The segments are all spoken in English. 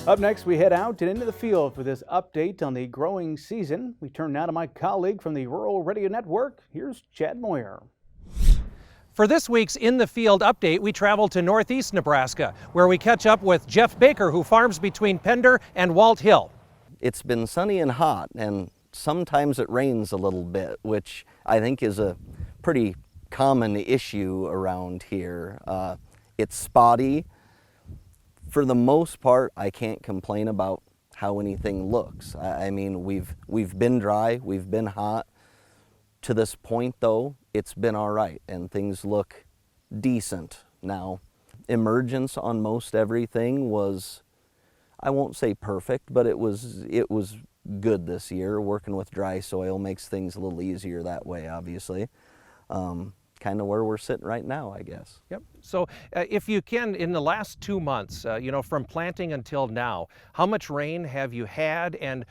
Up next, we head out and into the field for this update on the growing season. We turn now to my colleague from the Rural Radio Network. Here's Chad Moyer. For this week's In the Field update, we travel to northeast Nebraska, where we catch up with Jeff Baker, who farms between Pender and Walt Hill. It's been sunny and hot, and sometimes it rains a little bit, which I think is a pretty common issue around here. It's spotty. For the most part, I can't complain about how anything looks. I mean, we've been dry, we've been hot. To this point, though, it's been all right, and things look decent now. Emergence on most everything was, I won't say perfect, but it was good this year. Working with dry soil makes things a little easier that way, obviously. Kind of where we're sitting right now, I guess. Yep. So if you can, in the last 2 months, from planting until now, how much rain have you had? And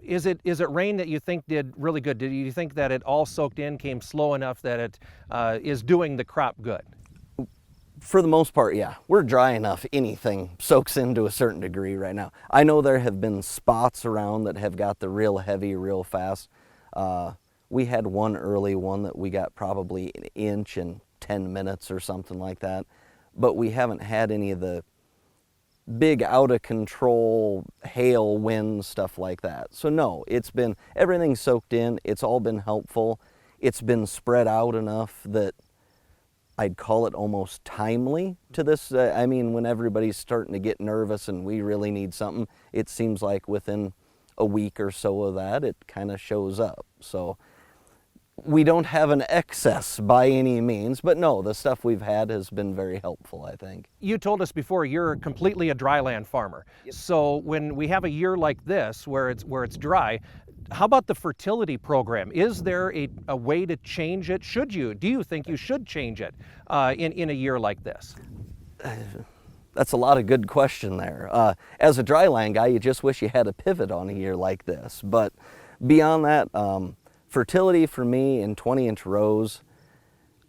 is it rain that you think did really good? Do you think that it all soaked in, came slow enough that it is doing the crop good? For the most part, yeah. We're dry enough, anything soaks in to a certain degree right now. I know there have been spots around that have got the real heavy real fast. We had one early one that we got probably an inch in 10 minutes or something like that. But we haven't had any of the big out of control hail, wind, stuff like that. So no, everything's soaked in. It's all been helpful. It's been spread out enough that I'd call it almost timely to this. I mean, when everybody's starting to get nervous and we really need something, it seems like within a week or so of that, it kind of shows up. So we don't have an excess by any means, but no, the stuff we've had has been very helpful, I think. You told us before you're completely a dryland farmer. Yep. So when we have a year like this where it's dry, how about the fertility program? Is there a way to change it? Do you think you should change it in a year like this? That's a lot of good question there. As a dryland guy, you just wish you had a pivot on a year like this. But beyond that, fertility for me in 20-inch rows,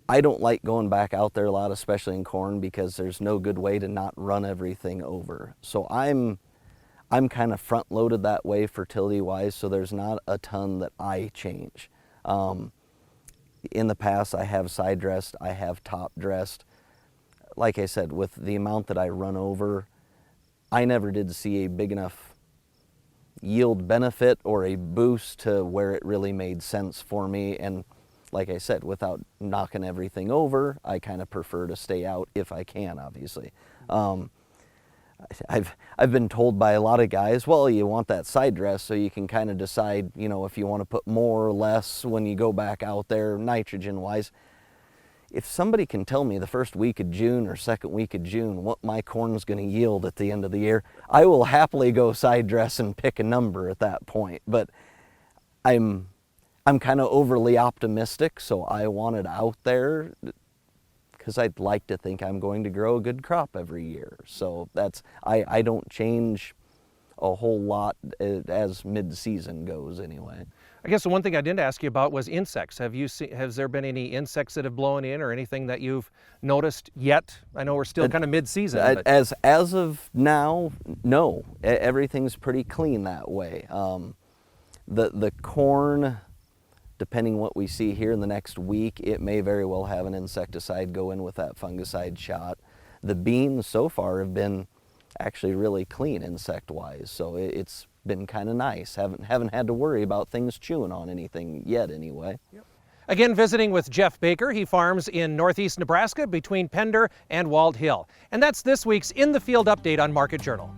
I don't like going back out there a lot, especially in corn, because there's no good way to not run everything over. So I'm kind of front-loaded that way fertility-wise, so there's not a ton that I change. In the past, I have side dressed, I have top dressed. Like I said, with the amount that I run over, I never did see a big enough yield benefit or a boost to where it really made sense for me. And like I said, without knocking everything over, I kind of prefer to stay out if I can, obviously. I've been told by a lot of guys, well, you want that side dress so you can kind of decide, if you want to put more or less when you go back out there nitrogen-wise. If somebody can tell me the first week of June or second week of June what my corn's going to yield at the end of the year, I will happily go side dress and pick a number at that point. But I'm kind of overly optimistic, so I want it out there because I'd like to think I'm going to grow a good crop every year. So I don't change a whole lot as mid-season goes anyway. I guess the one thing I didn't ask you about was insects. Has there been any insects that have blown in or anything that you've noticed yet? I know we're still kind of mid-season. As of now, no. Everything's pretty clean that way. The corn, depending what we see here in the next week, it may very well have an insecticide go in with that fungicide shot. The beans so far have been actually really clean insect-wise, so it's been kind of nice. Haven't had to worry about things chewing on anything yet anyway. Yep. Again, visiting with Jeff Baker. He farms in northeast Nebraska between Pender and Walt Hill. And that's this week's In the Field update on Market Journal.